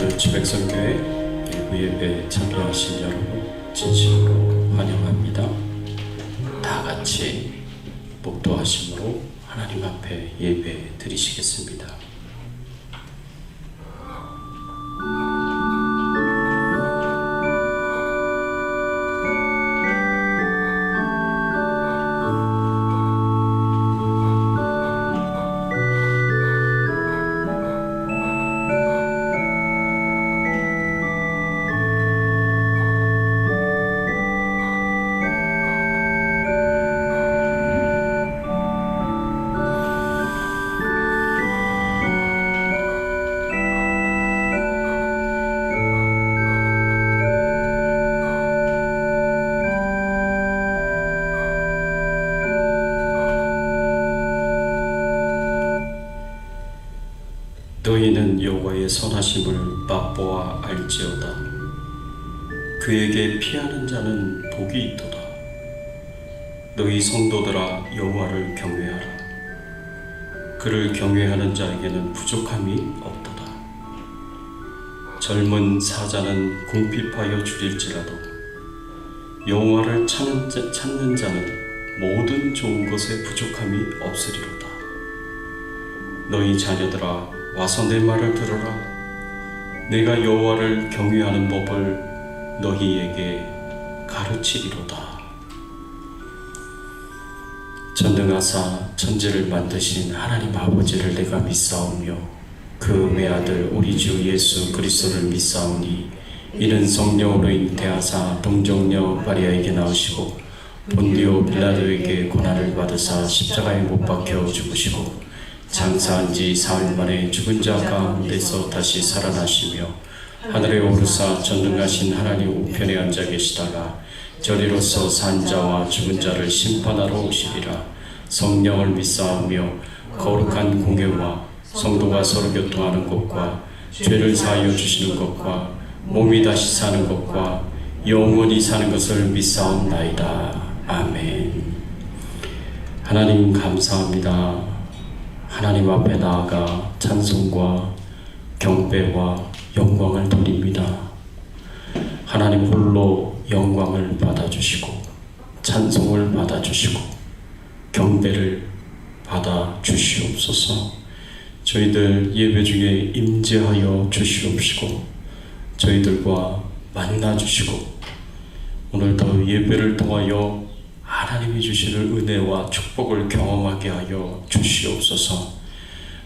주백성교회 일부 예배에 참여하신 여러분 진심으로 환영합니다. 다 같이 목도하심으로 하나님 앞에 예배 드리시겠습니다. 너희는 여호와의 선하심을 맛보아 알지어다. 그에게 피하는 자는 복이 있도다. 너희 성도들아 여호와를 경외하라. 그를 경외하는 자에게는 부족함이 없도다. 젊은 사자는 궁핍하여 줄일지라도 여호와를 찾는 자는 모든 좋은 것에 부족함이 없으리로다. 너희 자녀들아 와서 내 말을 들어라. 내가 여호와를 경외하는 법을 너희에게 가르치리로다. 전능하사 천지를 만드신 하나님 아버지를 내가 믿사오며 그 외아들 우리 주 예수 그리스도를 믿사오니 이는 성령으로 잉태하사 동정녀 마리아에게 나으시고 본디오 빌라도에게 고난을 받으사 십자가에 못 박혀 죽으시고 장사한 지 사흘 만에 죽은 자 가운데서 다시 살아나시며 하늘에 오르사 전능하신 하나님 우편에 앉아 계시다가 저리로서 산 자와 죽은 자를 심판하러 오시리라. 성령을 믿사오며 거룩한 공회와 성도가 서로 교통하는 것과 죄를 사하여 주시는 것과 몸이 다시 사는 것과 영원히 사는 것을 믿사옵나이다. 아멘. 하나님 감사합니다. 하나님 앞에 나아가 찬송과 경배와 영광을 돌립니다. 하나님 홀로 영광을 받아주시고 찬송을 받아주시고 경배를 받아주시옵소서. 저희들 예배 중에 임재하여 주시옵시고 저희들과 만나주시고 오늘도 예배를 통하여 하나님이 주시는 은혜와 축복을 경험하게 하여 주시옵소서.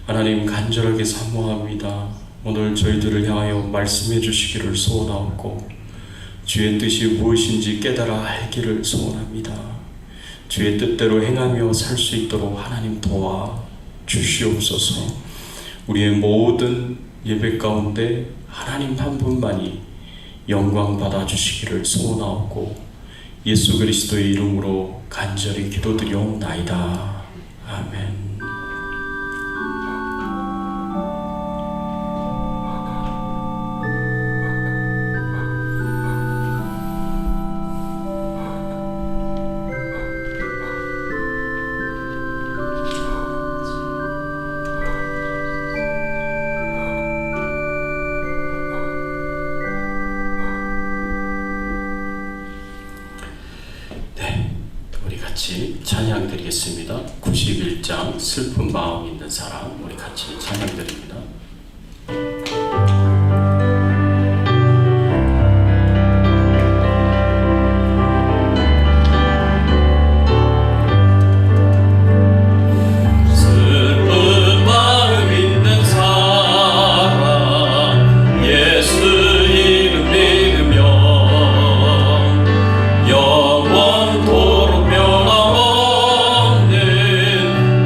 하나님 간절하게 사모합니다. 오늘 저희들을 향하여 말씀해 주시기를 소원하옵고 주의 뜻이 무엇인지 깨달아 알기를 소원합니다. 주의 뜻대로 행하며 살 수 있도록 하나님 도와 주시옵소서. 우리의 모든 예배 가운데 하나님 한 분만이 영광 받아 주시기를 소원하옵고 예수 그리스도의 이름으로 간절히 기도드리옵나이다. 아멘. 같이 찬양 드리겠습니다. 91장 슬픈 마음 있는 사람 우리 같이 찬양 드립니다.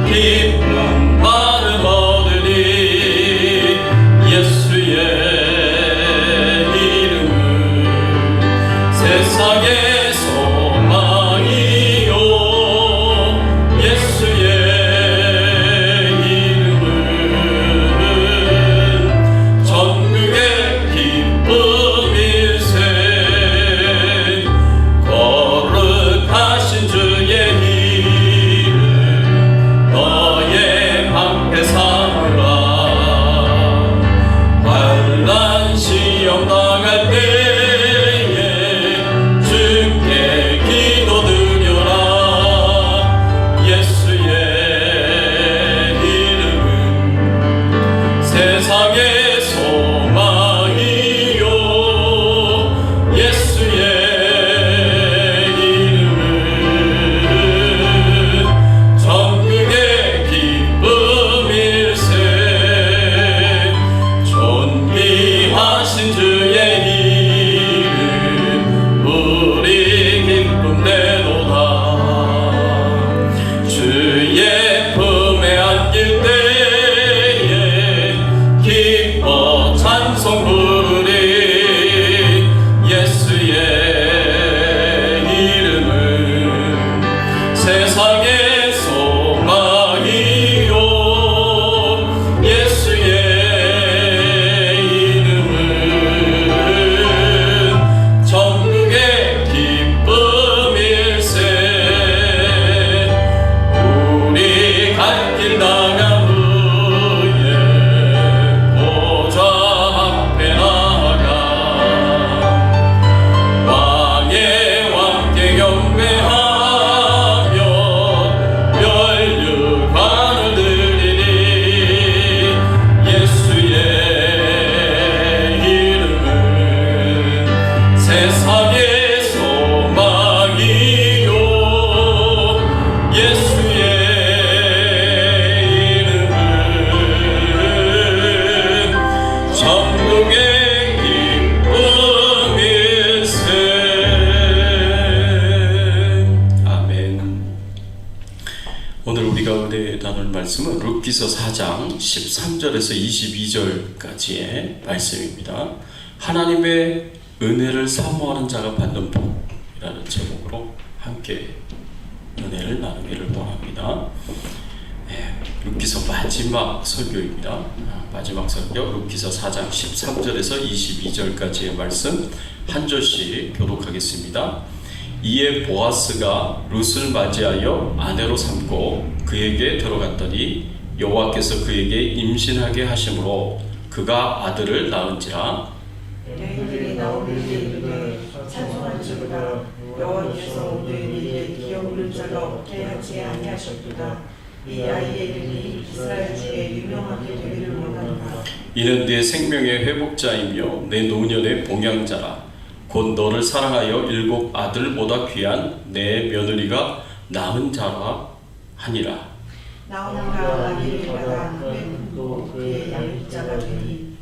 기쁨 마음 얻으니 룻기서 4장 13절에서 22절까지의 말씀입니다. 하나님의 은혜를 사모하는 자가 받는 복이라는 제목으로 함께 은혜를 나누기를 원합니다. 룻기서 마지막 설교입니다. 마지막 설교 룻기서 4장 13절에서 22절까지의 말씀 한 절씩 교독하겠습니다. 이에 보아스가 룻을 맞이하여 아내로 삼고 그에게 들어갔더니 여호와께서 그에게 임신하게 하심으로 그가 아들을 낳은지라. 여인들이 나오기를 이르되 찬송한 지보다 여호와께서 너희에게 기업 부를 자가 없게 하지 아니하셨도다. 이 아이의 이름이 이스라엘 중에 유명하게 되기를 원한다. 이는 내 생명의 회복자이며 내 노년의 봉양자라. 곧 너를 사랑하여 7 아들보다 귀한 내 며느리가 낳은 자라 하니라. 나오미가 아기를 받아 또 그의 양육자가 되니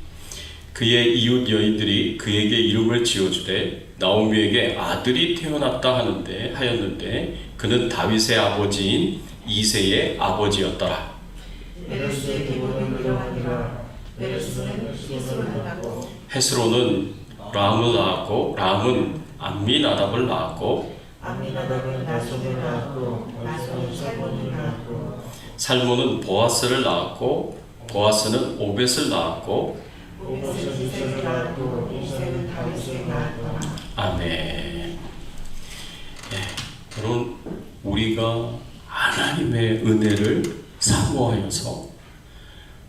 그의 이웃 여인들이 그에게 이름을 지어주되 나오미에게 아들이 태어났다 하였는데 그는 다윗의 아버지인 이새의 아버지였더라. 메르스의 기본은 이러하니라. 메르스는 헤스론을 낳고 헤스론은 람을 낳았고 람은 암미나답을 낳았고 암미나답은 나손을 낳았고 나손은 살몬을 낳았고 살몬은 보아스를 낳았고 보아스는 오벳을 낳았고 오벳은 이새를 낳았고 이새는 다윗을 낳았더라. 아멘. 여러분, 우리가 하나님의 은혜를 사모하여서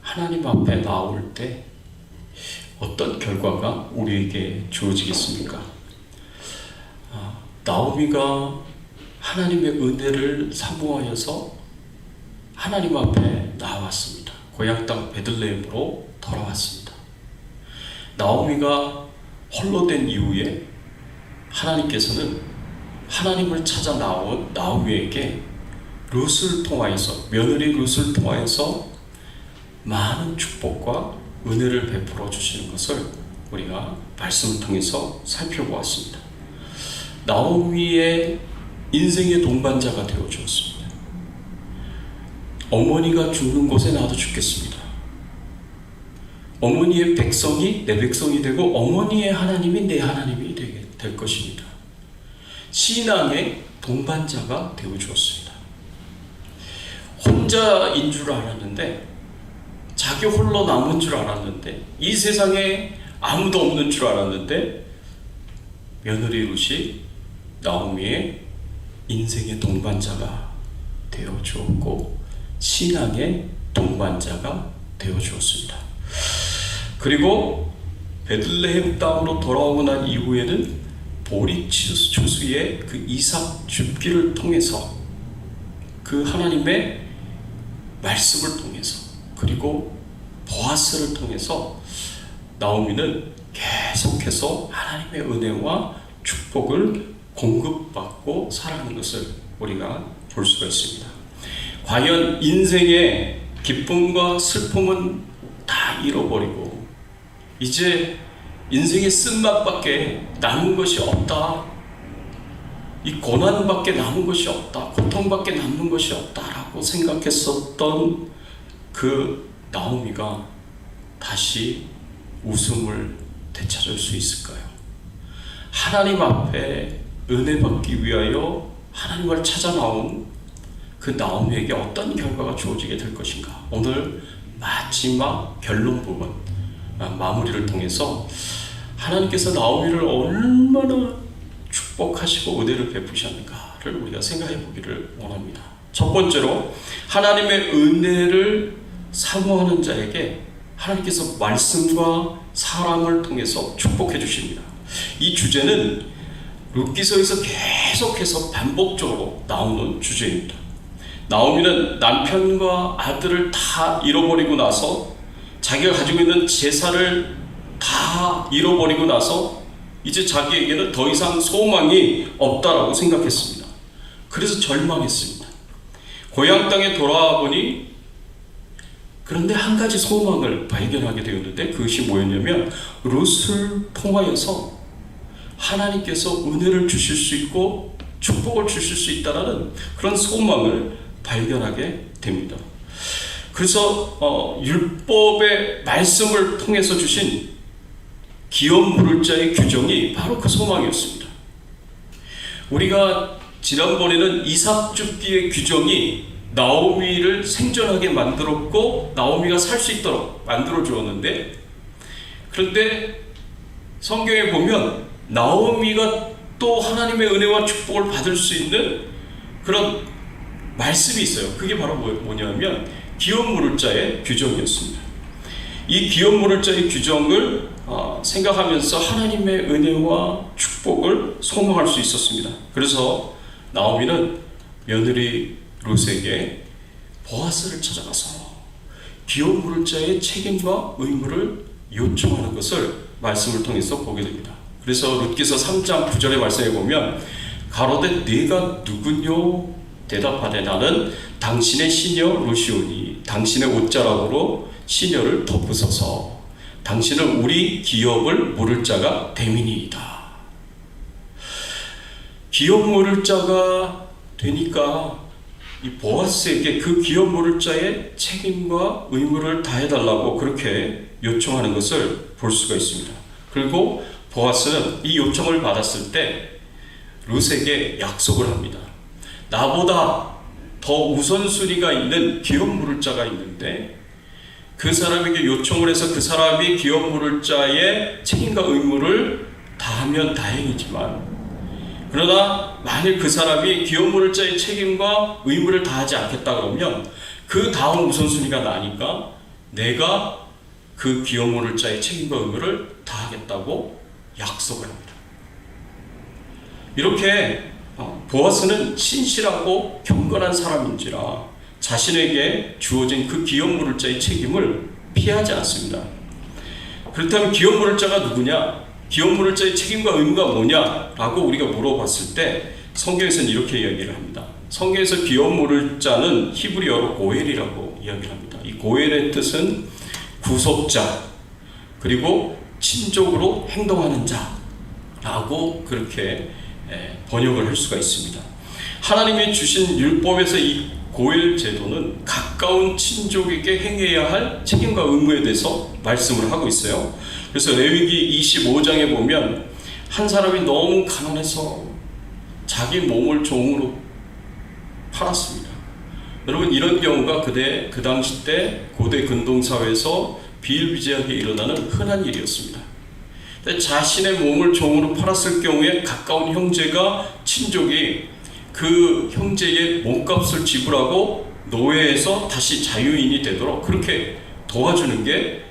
하나님 앞에 나올 때 어떤 결과가 우리에게 주어지겠습니까? 나오미가 하나님의 은혜를 사모하여서 하나님 앞에 나왔습니다. 고향 땅 베들레헴으로 돌아왔습니다. 나오미가 홀로 된 이후에 하나님께서는 하나님을 찾아 나온 나오미에게 룻을 통하여서 며느리 룻을 통하여서 많은 축복과 은혜를 베풀어 주시는 것을 우리가 말씀을 통해서 살펴보았습니다. 나오미의 인생의 동반자가 되어 주었습니다. 어머니가 죽는 곳에 나도 죽겠습니다. 어머니의 백성이 내 백성이 되고 어머니의 하나님이 내 하나님이 될 것입니다. 신앙의 동반자가 되어 주었습니다. 혼자인 줄 알았는데 자기 홀로 남은 줄 알았는데 이 세상에 아무도 없는 줄 알았는데 며느리 룻이 나오미의 인생의 동반자가 되어 주었고 신앙의 동반자가 되어 주었습니다. 그리고 베들레헴 땅으로 돌아오고 난 이후에는 보리 추수의 그 이삭 줍기를 통해서 그 하나님의 말씀을 통해서 그리고 보아스를 통해서 나오미는 계속해서 하나님의 은혜와 축복을 공급받고 살아가는 것을 우리가 볼 수가 있습니다. 과연 인생의 기쁨과 슬픔은 다 잃어버리고 이제 인생의 쓴맛밖에 남은 것이 없다. 이 고난밖에 남은 것이 없다. 고통밖에 남는 것이 없다라고 생각했었던 그 나오미가 다시 웃음을 되찾을 수 있을까요? 하나님 앞에 은혜 받기 위하여 하나님을 찾아 나온 그 나오미에게 어떤 결과가 주어지게 될 것인가? 오늘 마지막 결론 부분 마무리를 통해서 하나님께서 나오미를 얼마나 축복하시고 은혜를 베푸셨는가를 우리가 생각해 보기를 원합니다. 첫 번째로 하나님의 은혜를 사모하는 자에게 하나님께서 말씀과 사랑을 통해서 축복해 주십니다. 이 주제는 룻기서에서 계속해서 반복적으로 나오는 주제입니다. 나오미는 남편과 아들을 다 잃어버리고 나서 자기가 가지고 있는 재산을 다 잃어버리고 나서 이제 자기에게는 더 이상 소망이 없다라고 생각했습니다. 그래서 절망했습니다. 고향 땅에 돌아와 보니 그런데 한 가지 소망을 발견하게 되었는데 그것이 뭐였냐면 룻을 통하여서 하나님께서 은혜를 주실 수 있고 축복을 주실 수 있다는 그런 소망을 발견하게 됩니다. 그래서 율법의 말씀을 통해서 주신 기업 물을 자의 규정이 바로 그 소망이었습니다. 우리가 지난번에는 이삭 줍기의 규정이 나오미를 생존하게 만들었고 나오미가 살 수 있도록 만들어 주었는데, 그런데 성경에 보면 나오미가 또 하나님의 은혜와 축복을 받을 수 있는 그런 말씀이 있어요. 그게 바로 뭐냐면 기업 물을 자의 규정이었습니다. 이 기업 물을 자의 규정을 생각하면서 하나님의 은혜와 축복을 소망할 수 있었습니다. 그래서 나오미는 며느리 룻에게 보아스를 찾아가서 기업 물을 자의 책임과 의무를 요청하는 것을 말씀을 통해서 보게 됩니다. 그래서 룻기서 3장 9절의 말씀에 보면 가로되 네가 누구뇨? 대답하되 나는 당신의 시녀 룻이오니 당신의 옷자락으로 시녀를 덮으소서. 당신은 우리 기업을 물을 자가 됨이니이다. 기업 물을 자가 되니까 이 보아스에게 그 기업 물을 자의 책임과 의무를 다해달라고 그렇게 요청하는 것을 볼 수가 있습니다. 그리고 보아스는 이 요청을 받았을 때 룻에게 약속을 합니다. 나보다 더 우선순위가 있는 기업 물을 자가 있는데 그 사람에게 요청을 해서 그 사람이 기업 물을 자의 책임과 의무를 다하면 다행이지만, 그러나 만일 그 사람이 기업 물을 자의 책임과 의무를 다하지 않겠다 그러면 그 다음 우선순위가 나니까 내가 그 기업 물을 자의 책임과 의무를 다하겠다고 약속을 합니다. 이렇게 보아스는 신실하고 경건한 사람인지라 자신에게 주어진 그 기업 물을 자의 책임을 피하지 않습니다. 그렇다면 기업 물을 자가 누구냐? 기업 물을 자의 책임과 의무가 뭐냐라고 우리가 물어봤을 때 성경에서는 이렇게 이야기를 합니다. 성경에서 기업 물을 자는 히브리어로 고엘이라고 이야기를 합니다. 이 고엘의 뜻은 구속자, 그리고 친족으로 행동하는 자라고 그렇게 번역을 할 수가 있습니다. 하나님이 주신 율법에서 이 고엘 제도는 가까운 친족에게 행해야 할 책임과 의무에 대해서 말씀을 하고 있어요. 그래서 레위기 25장에 보면 한 사람이 너무 가난해서 자기 몸을 종으로 팔았습니다. 여러분, 이런 경우가 그 당시 때 고대 근동사회에서 비일비재하게 일어나는 흔한 일이었습니다. 자신의 몸을 종으로 팔았을 경우에 가까운 형제가, 친족이 그 형제의 몸값을 지불하고 노예에서 다시 자유인이 되도록 그렇게 도와주는 게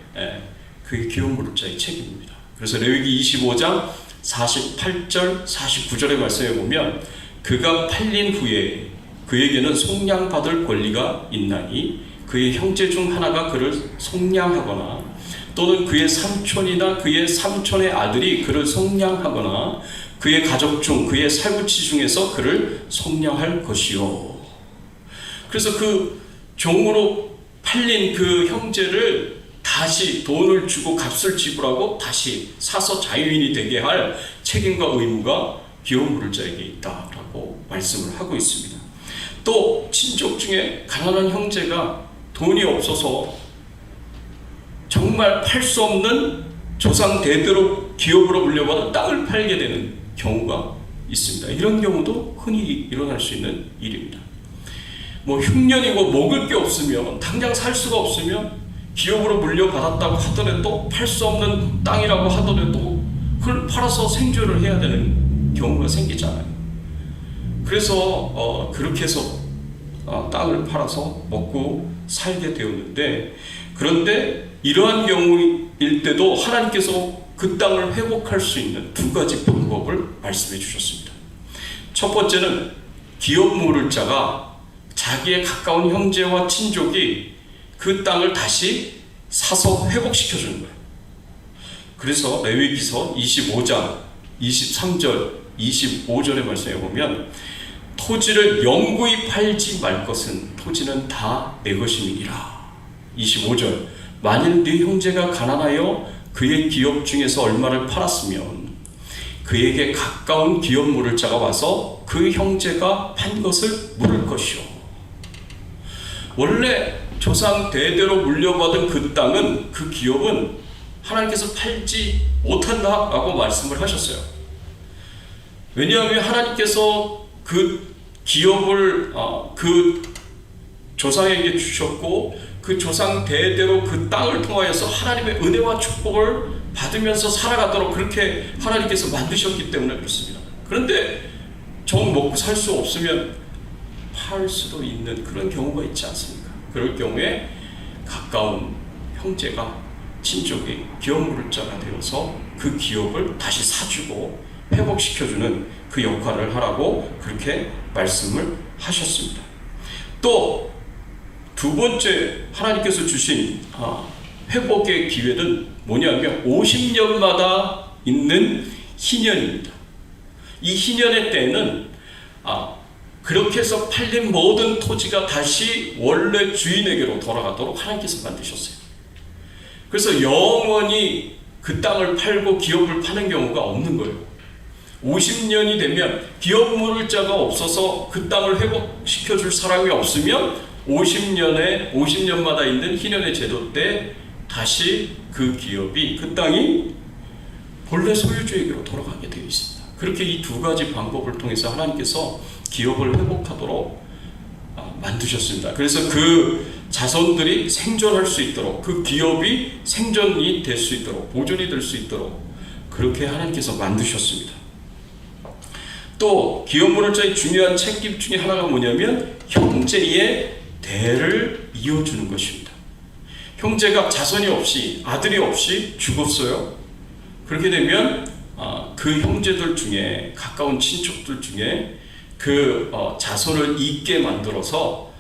그게 기업 물을 자의 책임입니다. 그래서 레위기 25장 48절 49절의 말씀에 보면 그가 팔린 후에 그에게는 속량받을 권리가 있나니 그의 형제 중 하나가 그를 속량하거나 또는 그의 삼촌이나 그의 삼촌의 아들이 그를 속량하거나 그의 가족 중 그의 살구치 중에서 그를 속량할 것이요. 그래서 그 종으로 팔린 그 형제를 다시 돈을 주고 값을 지불하고 다시 사서 자유인이 되게 할 책임과 의무가 기업 물을 자에게 있다라고 말씀을 하고 있습니다. 또 친족 중에 가난한 형제가 돈이 없어서 정말 팔 수 없는 조상 대대로 기업으로 물려받은 땅을 팔게 되는 경우가 있습니다. 이런 경우도 흔히 일어날 수 있는 일입니다. 흉년이고 먹을 게 없으면, 당장 살 수가 없으면 기업으로 물려받았다고 하더라도, 팔 수 없는 땅이라고 하더라도 그걸 팔아서 생존을 해야 되는 경우가 생기잖아요. 그래서 그렇게 해서 땅을 팔아서 먹고 살게 되었는데, 그런데 이러한 경우일 때도 하나님께서 그 땅을 회복할 수 있는 두 가지 방법을 말씀해 주셨습니다. 첫 번째는 기업 물을 자가 자기의 가까운 형제와 친족이 그 땅을 다시 사서 회복시켜 주는 거예요. 그래서 레위기서 25장 23절 25절의 말씀에 보면 토지를 영구히 팔지 말 것은 토지는 다 내 것임이니라. 25절 만일 네 형제가 가난하여 그의 기업 중에서 얼마를 팔았으면 그에게 가까운 기업 물을 자가 와서 그 형제가 판 것을 물을 것이요. 원래 조상 대대로 물려받은 그 땅은, 그 기업은 하나님께서 팔지 못한다라고 말씀을 하셨어요. 왜냐하면 하나님께서 그 기업을 그 조상에게 주셨고, 그 조상 대대로 그 땅을 통하여서 하나님의 은혜와 축복을 받으면서 살아가도록 그렇게 하나님께서 만드셨기 때문에 그렇습니다. 그런데 정 먹고 살 수 없으면 팔 수도 있는 그런 경우가 있지 않습니까? 그럴 경우에 가까운 형제가, 친족이 기업물자가 되어서 그 기업을 다시 사주고 회복시켜주는 그 역할을 하라고 그렇게 말씀을 하셨습니다. 또 두 번째 하나님께서 주신 회복의 기회는 뭐냐면 50년마다 있는 희년입니다. 이 희년의 때에는 그렇게 해서 팔린 모든 토지가 다시 원래 주인에게로 돌아가도록 하나님께서 만드셨어요. 그래서 영원히 그 땅을 팔고 기업을 파는 경우가 없는 거예요. 50년이 되면 기업물자가 없어서 그 땅을 회복시켜 줄 사람이 없으면 50년마다 있는 희년의 제도 때 다시 그 기업이, 그 땅이 본래 소유주에게로 돌아가게 되어 있습니다. 그렇게 이 두 가지 방법을 통해서 하나님께서 기업을 회복하도록 만드셨습니다. 그래서 그 자손들이 생존할 수 있도록, 그 기업이 생존이 될 수 있도록, 보존이 될 수 있도록 그렇게 하나님께서 만드셨습니다. 또 기업물자의 중요한 책임 중에 하나가 뭐냐면 형제의 대를 이어주는 것입니다. 형제가 자손이 없이, 아들이 없이 죽었어요. 그렇게 되면 그 형제들 중에, 가까운 친척들 중에 그 자손을 잇게 만들어서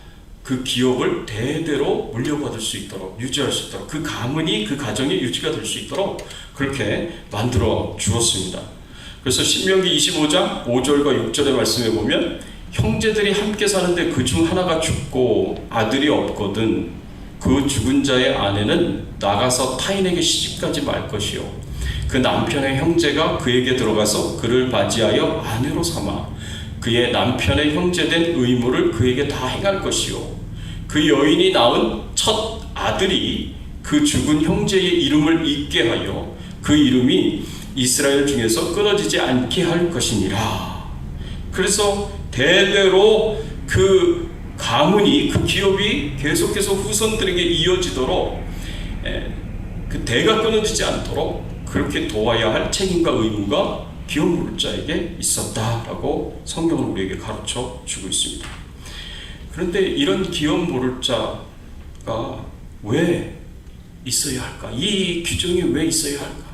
그 기업을 대대로 물려받을 수 있도록, 유지할 수 있도록, 그 가문이, 그 가정이 유지가 될 수 있도록 그렇게 만들어 주었습니다. 그래서 신명기 25장 5절과 6절의 말씀에 보면 형제들이 함께 사는데 그 중 하나가 죽고 아들이 없거든 그 죽은 자의 아내는 나가서 타인에게 시집가지 말 것이요 그 남편의 형제가 그에게 들어가서 그를 맞이하여 아내로 삼아 그의 남편의 형제된 의무를 그에게 다 행할 것이요 그 여인이 낳은 첫 아들이 그 죽은 형제의 이름을 잇게 하여 그 이름이 이스라엘 중에서 끊어지지 않게 할 것이니라. 그래서 대대로 그 가문이, 그 기업이 계속해서 후손들에게 이어지도록, 그 대가 끊어지지 않도록 그렇게 도와야 할 책임과 의무가 기업물자에게 있었다라고 성경은 우리에게 가르쳐 주고 있습니다. 그런데 이런 기업물자가 왜 있어야 할까? 이 규정이 왜 있어야 할까?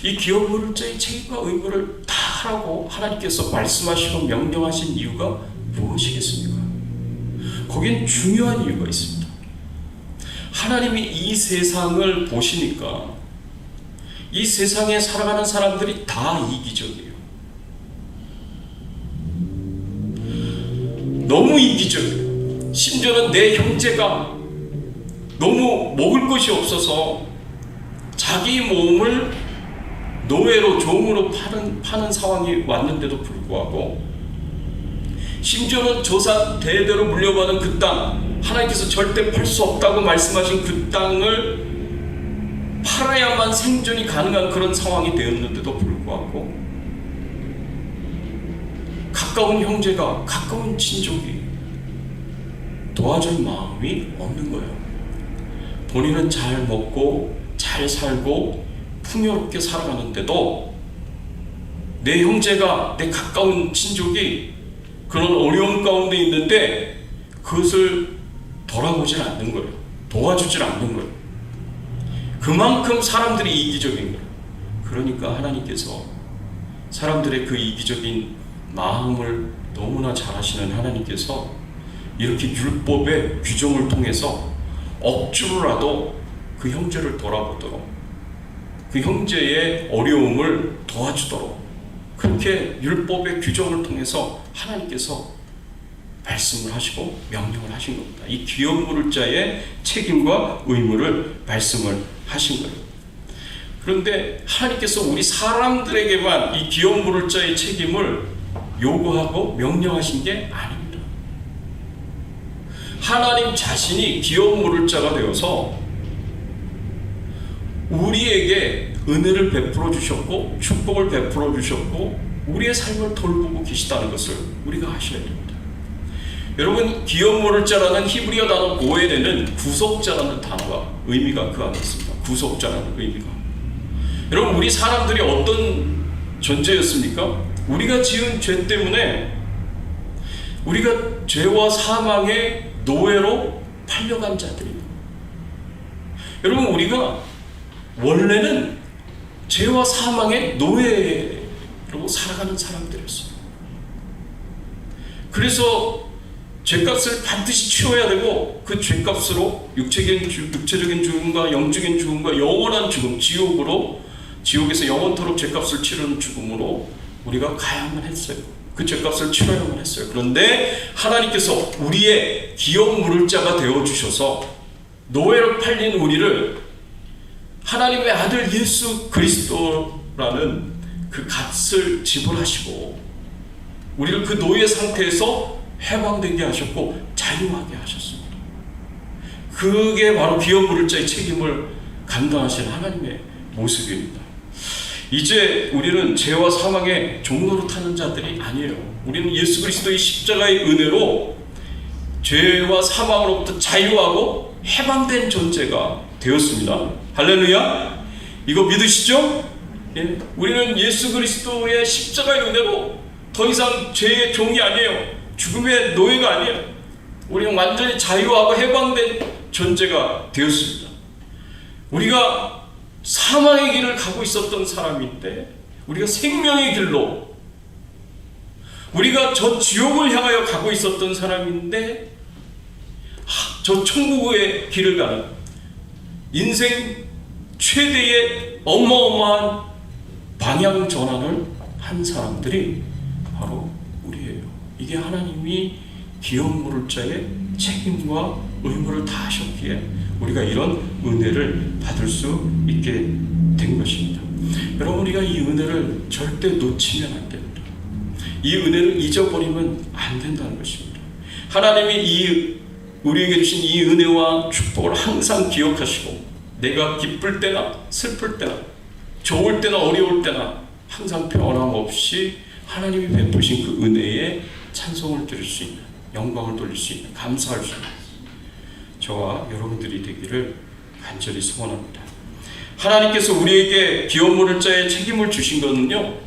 이 기업물자의 책임과 의무를 다 하라고 하나님께서 말씀하시고 명령하신 이유가 무엇이겠습니까? 거긴 중요한 이유가 있습니다. 하나님이 이 세상을 보시니까 이 세상에 살아가는 사람들이 다 이기적이에요. 너무 이기적이에요. 심지어는 내 형제가 너무 먹을 것이 없어서 자기 몸을 노예로, 종으로 파는 상황이 왔는데도 불구하고, 심지어는 조상 대대로 물려받은 그 땅, 하나님께서 절대 팔 수 없다고 말씀하신 그 땅을 팔아야만 생존이 가능한 그런 상황이 되었는데도 불구하고 가까운 형제가, 가까운 친족이 도와줄 마음이 없는 거예요. 본인은 잘 먹고 잘 살고 풍요롭게 살아가는데도 내 형제가, 내 가까운 친족이 그런 어려움 가운데 있는데 그것을 돌아보질 않는 거예요. 도와주질 않는 거예요. 그만큼 사람들이 이기적인 거예요. 그러니까 하나님께서 사람들의 그 이기적인 마음을 너무나 잘 아시는 하나님께서 이렇게 율법의 규정을 통해서 억지로라도 그 형제를 돌아보도록, 그 형제의 어려움을 도와주도록 그렇게 율법의 규정을 통해서 하나님께서 말씀을 하시고 명령을 하신 겁니다. 이 기업물자의 책임과 의무를 말씀을 하신 거예요. 그런데 하나님께서 우리 사람들에게만 이 기업물자의 책임을 요구하고 명령하신 게 아닙니다. 하나님 자신이 기업 물을 자가 되어서 우리에게 은혜를 베풀어 주셨고 축복을 베풀어 주셨고 우리의 삶을 돌보고 계시다는 것을 우리가 아셔야 됩니다. 여러분, 기업 물을 자라는 히브리어 단어 고엘에는 구속자라는 단어가 의미가 그 안에 있습니다. 구속자라는 의미가. 여러분, 우리 사람들이 어떤 존재였습니까? 우리가 지은 죄 때문에 우리가 죄와 사망의 노예로 팔려간 자들입니다. 여러분, 우리가 원래는 죄와 사망의 노예로 살아가는 사람들이었어요. 그래서 죄값을 반드시 치워야 되고 그 죄값으로 육체적인 죽음과 영적인 죽음과 영원한 죽음, 지옥에서 영원토록 죄값을 치르는 죽음으로 우리가 가야만 했어요. 그 죄값을 치러야만 했어요. 그런데 하나님께서 우리의 기업 물을 자가 되어주셔서 노예로 팔린 우리를 하나님의 아들 예수 그리스도라는 그 값을 지불하시고 우리를 그 노예 상태에서 해방되게 하셨고 자유하게 하셨습니다. 그게 바로 기업 물을 자의 책임을 감당하시는 하나님의 모습입니다. 이제 우리는 죄와 사망의 종로로 타는 자들이 아니에요. 우리는 예수 그리스도의 십자가의 은혜로 죄와 사망으로부터 자유하고 해방된 존재가 되었습니다. 할렐루야! 이거 믿으시죠? 예? 우리는 예수 그리스도의 십자가의 은혜로 더 이상 죄의 종이 아니에요. 죽음의 노예가 아니에요. 우리는 완전히 자유하고 해방된 존재가 되었습니다. 우리가 사망의 길을 가고 있었던 사람인데 우리가 생명의 길로, 우리가 저 지옥을 향하여 가고 있었던 사람인데 저 천국의 길을 가는 인생 최대의 어마어마한 방향 전환을 한 사람들이 바로 우리예요. 이게 하나님이 기업 물을 자의 책임과 의무를 다하셨기에 우리가 이런 은혜를 받을 수 있게 된 것입니다. 여러분, 우리가 이 은혜를 절대 놓치면 안 됩니다. 이 은혜를 잊어버리면 안 된다는 것입니다. 하나님이 우리에게 주신 이 은혜와 축복을 항상 기억하시고 내가 기쁠 때나 슬플 때나 좋을 때나 어려울 때나 항상 변함없이 하나님이 베푸신 그 은혜에 찬송을 드릴 수 있는, 영광을 돌릴 수 있는, 감사할 수 있는 저와 여러분들이 되기를 간절히 소원합니다. 하나님께서 우리에게 기업 물을 자의 책임을 주신 것은요,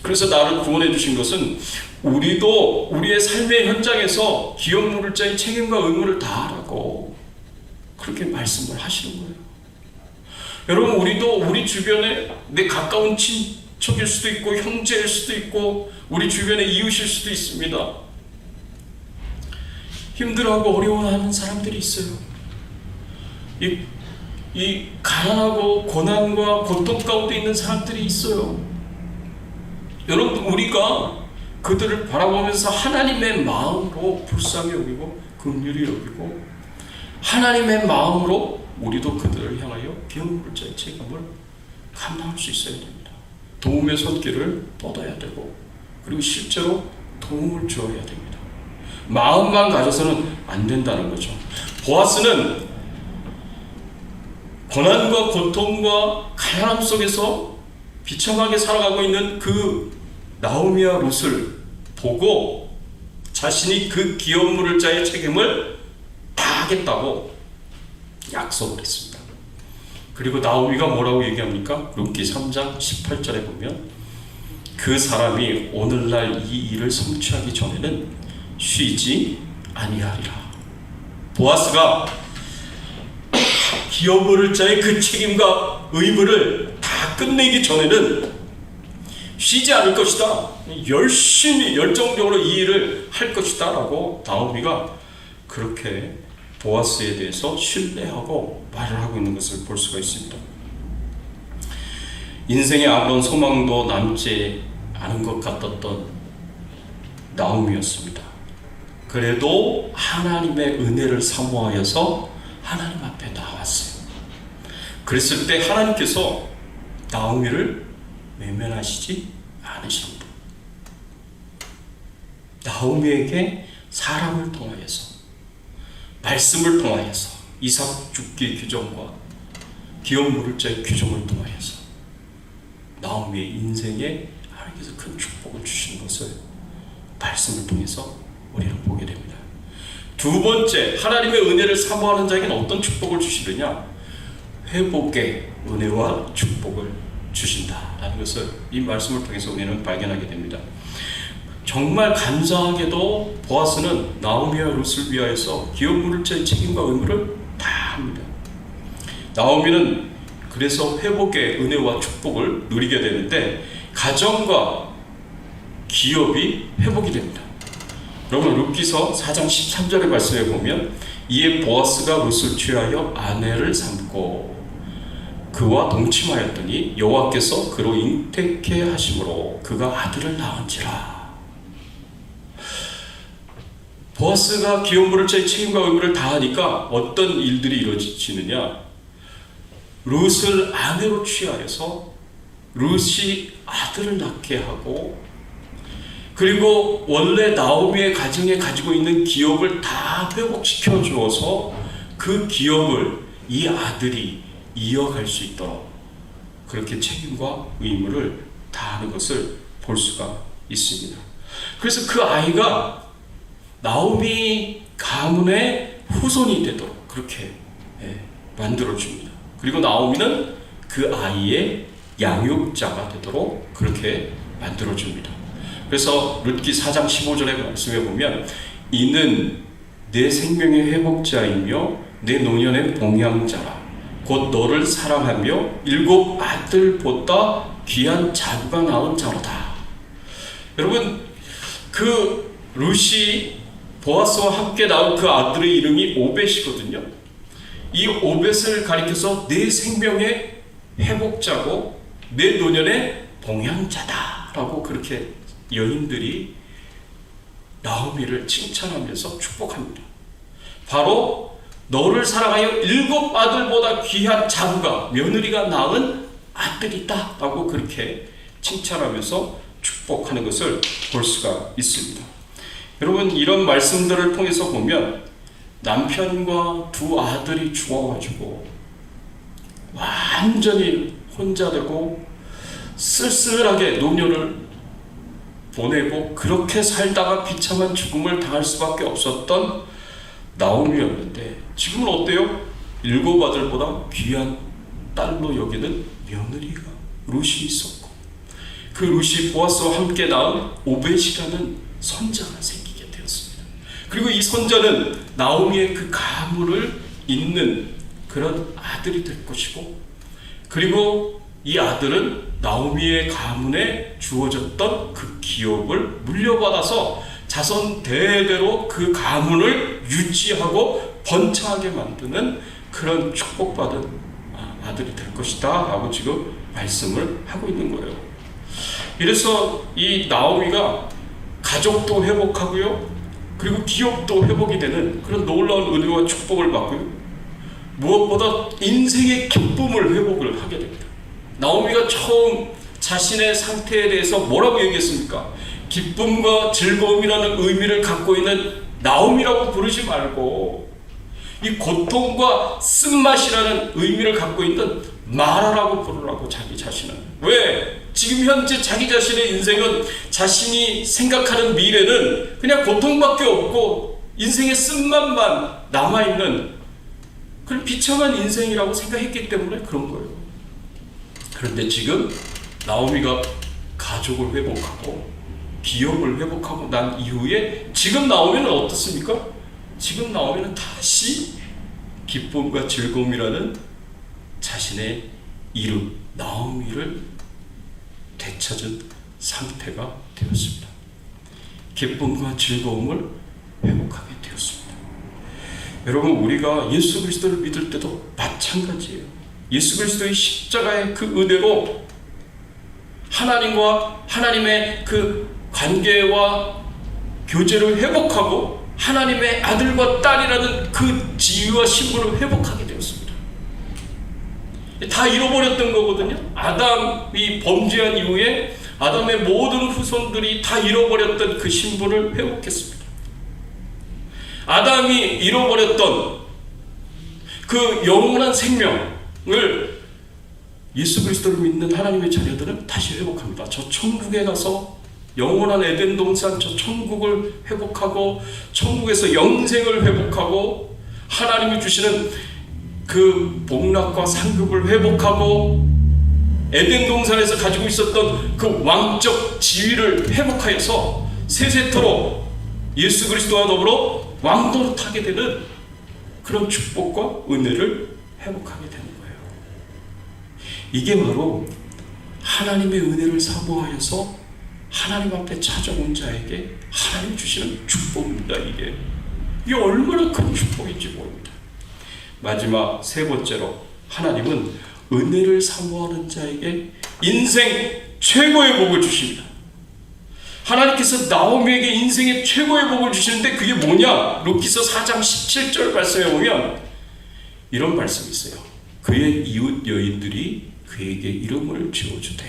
그래서 나를 구원해 주신 것은 우리도 우리의 삶의 현장에서 기업 물을 자의 책임과 의무를 다하라고 그렇게 말씀을 하시는 거예요. 여러분, 우리도 우리 주변에 내 가까운 친척일 수도 있고 형제일 수도 있고 우리 주변의 이웃일 수도 있습니다. 힘들어하고 어려워하는 사람들이 있어요. 이 가난하고 고난과 고통 가운데 있는 사람들이 있어요. 여러분, 우리가 그들을 바라보면서 하나님의 마음으로 불쌍히 여기고 긍휼히 여기고 하나님의 마음으로 우리도 그들을 향하여 기업 물을 자의 책임을 감당할 수 있어야 됩니다. 도움의 손길을 뻗어야 되고 그리고 실제로 도움을 주어야 됩니다. 마음만 가져서는 안 된다는 거죠. 보아스는 고난과 고통과 가난함 속에서 비참하게 살아가고 있는 그 나오미와 룻을 보고 자신이 그 기업 물을 자의 책임을 다 하겠다고 약속을 했습니다. 그리고 나오미가 뭐라고 얘기합니까? 룻기 3장 18절에 보면 그 사람이 오늘날 이 일을 성취하기 전에는 쉬지 아니하리라. 보아스가 기업 물을 자의 그 책임과 의무를 다 끝내기 전에는 쉬지 않을 것이다. 열심히 열정적으로 이 일을 할 것이다 라고 나오미가 그렇게 보아스에 대해서 신뢰하고 말을 하고 있는 것을 볼 수가 있습니다. 인생의 아무런 소망도 남지 않은 것 같았던 나오미였습니다. 그래도 하나님의 은혜를 사모하여서 하나님 앞에 나왔어요. 그랬을 때 하나님께서 나오미를 외면하시지 않으십니다. 나오미에게 사람을 통하여서 말씀을 통하여서 이삭 죽기 규정과 기업 물을자의 규정을 통하여서 나오미의 인생에 하나님께서 큰 축복을 주시는 것을 말씀을 통해서 우리는 보게 됩니다. 두 번째, 하나님의 은혜를 사모하는 자에게는 어떤 축복을 주시느냐? 회복의 은혜와 축복을 주신다라는 것을 이 말씀을 통해서 우리는 발견하게 됩니다. 정말 감사하게도 보아스는 나오미와 룻을 위하여서 기업 물을자의 책임과 의무를 다 합니다. 나오미는 그래서 회복의 은혜와 축복을 누리게 되는데 가정과 기업이 회복이 됩니다. 여러분 룻기서 4장 13절의 말씀에 보면 이에 보아스가 룻을 취하여 아내를 삼고 그와 동침하였더니 여호와께서 그로 잉태케 하심으로 그가 아들을 낳은지라. 보아스가 기업 물을자의 책임과 의무를 다하니까 어떤 일들이 이루어지느냐? 룻을 아내로 취하여서 룻이 아들을 낳게 하고, 그리고 원래 나오미의 가정에 가지고 있는 기업을 다 회복시켜 주어서 그 기업을 이 아들이 이어갈 수 있도록 그렇게 책임과 의무를 다하는 것을 볼 수가 있습니다. 그래서 그 아이가 나오미 가문의 후손이 되도록 그렇게 만들어줍니다. 그리고 나오미는 그 아이의 양육자가 되도록 그렇게 만들어줍니다. 그래서 룻기 4장 15절의 말씀에 보면 이는 내 생명의 회복자이며 내 노년의 봉양자라 곧 너를 사랑하며 7 아들보다 귀한 자부가 낳은 자로다. 여러분 그 룻이 보아스와 함께 낳은 그 아들의 이름이 오벳이거든요. 이 오벳을 가리켜서 내 생명의 회복자고 내 노년의 봉양자다라고 그렇게 여인들이 나오미를 칭찬하면서 축복합니다. 바로 너를 사랑하여 7 아들보다 귀한 자부가 며느리가 낳은 아들이다 라고 그렇게 칭찬하면서 축복하는 것을 볼 수가 있습니다. 여러분 이런 말씀들을 통해서 보면 남편과 2 아들이 죽어가지고 완전히 혼자 되고 쓸쓸하게 노년을 보내고 그렇게 살다가 비참한 죽음을 당할 수밖에 없었던 나오미였는데 지금은 어때요? 7 아들보다 귀한 딸로 여기는 며느리가 룻이 있었고 그 룻이 보아스와 함께 낳은 오벳이라는 선자가 생기게 되었습니다. 그리고 이 선자는 나오미의 그 가문을 잇는 그런 아들이 될 것이고, 그리고 이 아들은 나오미의 가문에 주어졌던 그 기업을 물려받아서 자손 대대로 그 가문을 유지하고 번창하게 만드는 그런 축복받은 아들이 될 것이다 라고 지금 말씀을 하고 있는 거예요. 이래서 이 나오미가 가족도 회복하고요, 그리고 기업도 회복이 되는 그런 놀라운 은혜와 축복을 받고요, 무엇보다 인생의 기쁨을 회복을 하게 됩니다. 나오미가 처음 자신의 상태에 대해서 뭐라고 얘기했습니까? 기쁨과 즐거움이라는 의미를 갖고 있는 나오미라고 부르지 말고 이 고통과 쓴맛이라는 의미를 갖고 있는 마라라고 부르라고 자기 자신은. 왜? 지금 현재 자기 자신의 인생은 자신이 생각하는 미래는 그냥 고통밖에 없고 인생의 쓴맛만 남아있는 그런 비참한 인생이라고 생각했기 때문에 그런 거예요. 그런데 지금 나오미가 가족을 회복하고 기업을 회복하고 난 이후에 지금 나오미는 어떻습니까? 지금 나오미는 다시 기쁨과 즐거움이라는 자신의 이름 나오미를 되찾은 상태가 되었습니다. 기쁨과 즐거움을 회복하게 되었습니다. 여러분 우리가 예수 그리스도를 믿을 때도 마찬가지예요. 예수 그리스도의 십자가의 그 은혜로 하나님과 하나님의 그 관계와 교제를 회복하고 하나님의 아들과 딸이라는 그 지위와 신분을 회복하게 되었습니다. 다 잃어버렸던 거거든요. 아담이 범죄한 이후에 아담의 모든 후손들이 다 잃어버렸던 그 신분을 회복했습니다. 아담이 잃어버렸던 그 영원한 생명을 예수 그리스도를 믿는 하나님의 자녀들은 다시 회복합니다. 저 천국에 가서 영원한 에덴 동산 저 천국을 회복하고 천국에서 영생을 회복하고 하나님이 주시는 그 복락과 상급을 회복하고 에덴 동산에서 가지고 있었던 그 왕적 지위를 회복하여서 세세토록 예수 그리스도와 더불어 왕노릇하게 되는 그런 축복과 은혜를 회복하게 되는 거예요. 이게 바로 하나님의 은혜를 사모하여서 하나님 앞에 찾아온 자에게 하나님 주시는 축복입니다. 이게 얼마나 큰 축복인지 모릅니다. 마지막 세 번째로 하나님은 은혜를 사모하는 자에게 인생 최고의 복을 주십니다. 하나님께서 나오미에게 인생의 최고의 복을 주시는데 그게 뭐냐? 루키서 4장 17절 말씀에 보면 이런 말씀이 있어요. 그의 이웃 여인들이 그에게 이름을 지어주되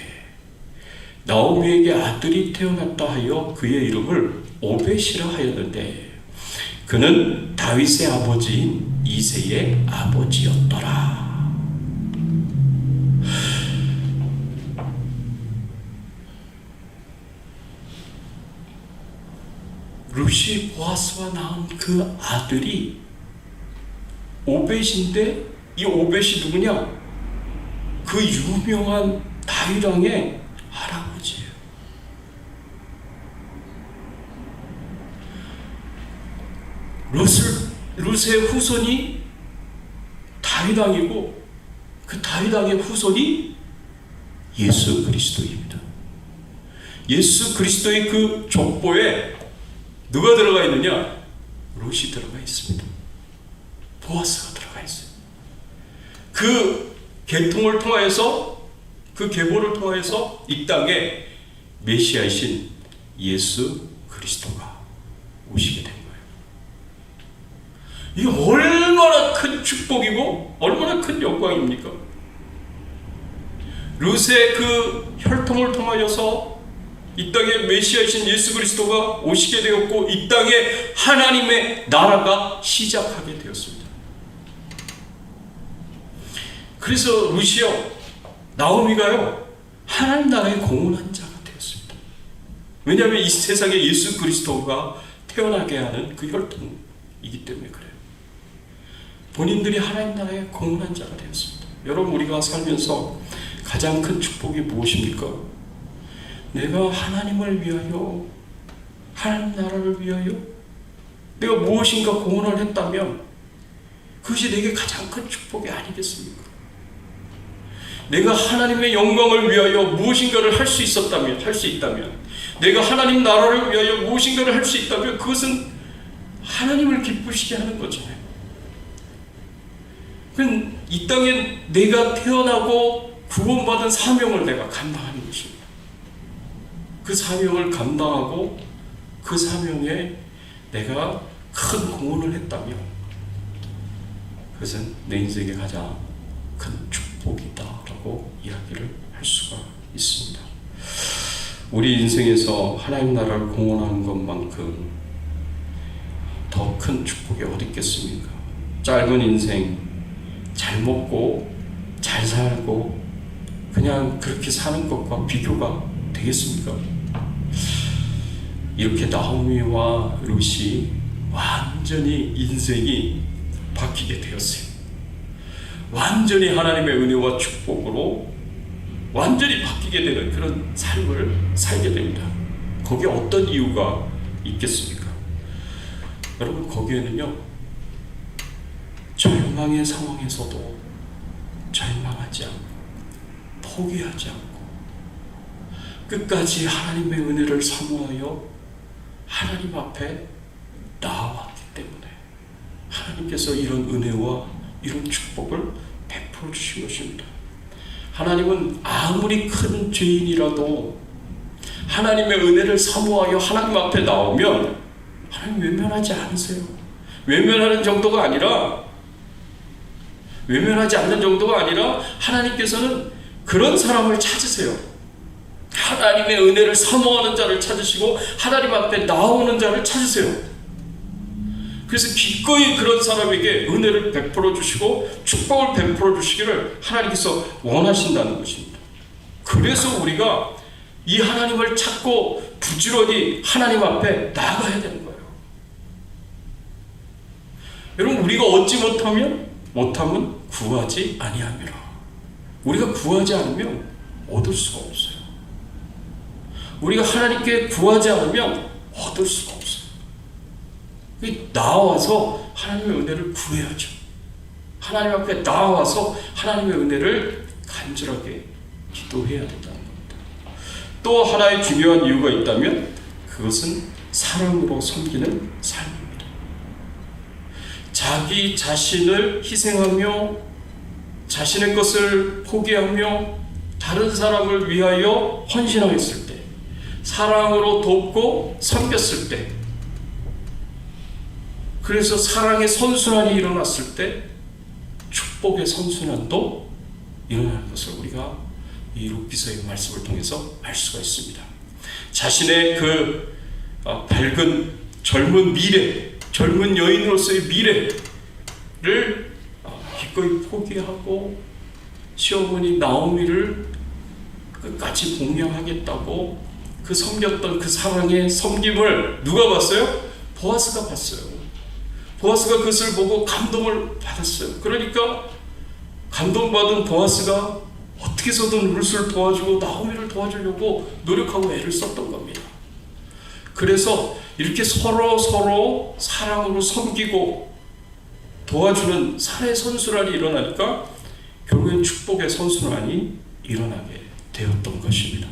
나오미에게 아들이 태어났다 하여 그의 이름을 오벳이라 하였는데 그는 다윗의 아버지인 이새의 아버지였더라. 룻이 보아스와 낳은 그 아들이 오벳인데 이 오벳이 누구냐? 그 유명한 다윗 왕의 할아버지예요. 룻의 후손이 다윗 왕이고 그 다윗 왕의 후손이 예수 그리스도입니다. 예수 그리스도의 그 족보에 누가 들어가 있느냐? 룻이 들어가 있습니다. 보아스가 들어가 있어요. 그 계통을 통하여서 그 계보를 통하여서 이 땅에 메시아이신 예수 그리스도가 오시게 된 거예요. 이게 얼마나 큰 축복이고 얼마나 큰 영광입니까? 룻의 그 혈통을 통하여서 이 땅에 메시아이신 예수 그리스도가 오시게 되었고 이 땅에 하나님의 나라가 시작하게 되었습니다. 그래서 룻이요, 나오미가요, 하나님 나라의 공헌한 자가 되었습니다. 왜냐하면 이 세상에 예수 그리스도가 태어나게 하는 그 혈통이기 때문에 그래요. 본인들이 하나님 나라의 공헌한 자가 되었습니다. 여러분, 우리가 살면서 가장 큰 축복이 무엇입니까? 내가 하나님을 위하여, 하나님 나라를 위하여 내가 무엇인가 공헌을 했다면 그것이 내게 가장 큰 축복이 아니겠습니까? 내가 하나님의 영광을 위하여 무엇인가를 할 수 있다면, 내가 하나님 나라를 위하여 무엇인가를 할 수 있다면 그것은 하나님을 기쁘시게 하는 거잖아요. 그럼 이 땅에 내가 태어나고 구원받은 사명을 내가 감당하는 것입니다. 그 사명을 감당하고 그 사명에 내가 큰 공헌을 했다면 그것은 내 인생의 가장 큰 축복이다라고 이야기를 할 수가 있습니다. 우리 인생에서 하나님 나라를 공헌하는 것만큼 더 큰 축복이 어디 있겠습니까? 짧은 인생 잘 먹고 잘 살고 그냥 그렇게 사는 것과 비교가 되겠습니까? 이렇게 나오미와 룻이 완전히 인생이 바뀌게 되었어요. 완전히 하나님의 은혜와 축복으로 완전히 바뀌게 되는 그런 삶을 살게 됩니다. 거기에 어떤 이유가 있겠습니까? 여러분, 거기에는요, 절망의 상황에서도 절망하지 않고 포기하지 않고 끝까지 하나님의 은혜를 사모하여 하나님 앞에 나아왔기 때문에 하나님께서 이런 은혜와 이런 축복을 베풀어 주신 것입니다. 하나님은 아무리 큰 죄인이라도 하나님의 은혜를 사모하여 하나님 앞에 나오면 하나님 외면하지 않으세요. 외면하는 정도가 아니라, 외면하지 않는 정도가 아니라 하나님께서는 그런 사람을 찾으세요. 하나님의 은혜를 사모하는 자를 찾으시고 하나님 앞에 나오는 자를 찾으세요. 그래서 기꺼이 그런 사람에게 은혜를 베풀어 주시고 축복을 베풀어 주시기를 하나님께서 원하신다는 것입니다. 그래서 우리가 이 하나님을 찾고 부지런히 하나님 앞에 나아가야 되는 거예요. 여러분, 우리가 얻지 못하면 구하지 아니함이라. 우리가 구하지 않으면 얻을 수가 없어요. 우리가 하나님께 구하지 않으면 얻을 수가 없어요. 나와서 하나님의 은혜를 구해야죠. 하나님 앞에 나와서 하나님의 은혜를 간절하게 기도해야 된다는 겁니다. 또 하나의 중요한 이유가 있다면 그것은 사랑으로 섬기는 삶입니다. 자기 자신을 희생하며 자신의 것을 포기하며 다른 사람을 위하여 헌신하였을 때, 사랑으로 돕고 섬겼을 때, 그래서 사랑의 선순환이 일어났을 때 축복의 선순환도 일어나는 것을 우리가 이 룻기서의 말씀을 통해서 알 수가 있습니다. 자신의 그 밝은 젊은 미래, 젊은 여인으로서의 미래를 기꺼이 포기하고 시어머니 나오미를 끝까지 봉양하겠다고 그 섬겼던 그 사랑의 섬김을 누가 봤어요? 보아스가 봤어요. 보아스가 그것을 보고 감동을 받았어요. 그러니까 감동받은 보아스가 어떻게 해서든 룻을 도와주고 나오미를 도와주려고 노력하고 애를 썼던 겁니다. 그래서 이렇게 서로 사랑으로 섬기고 도와주는 사랑의 선순환이 일어나니까 결국엔 축복의 선순환이 일어나게 되었던 것입니다.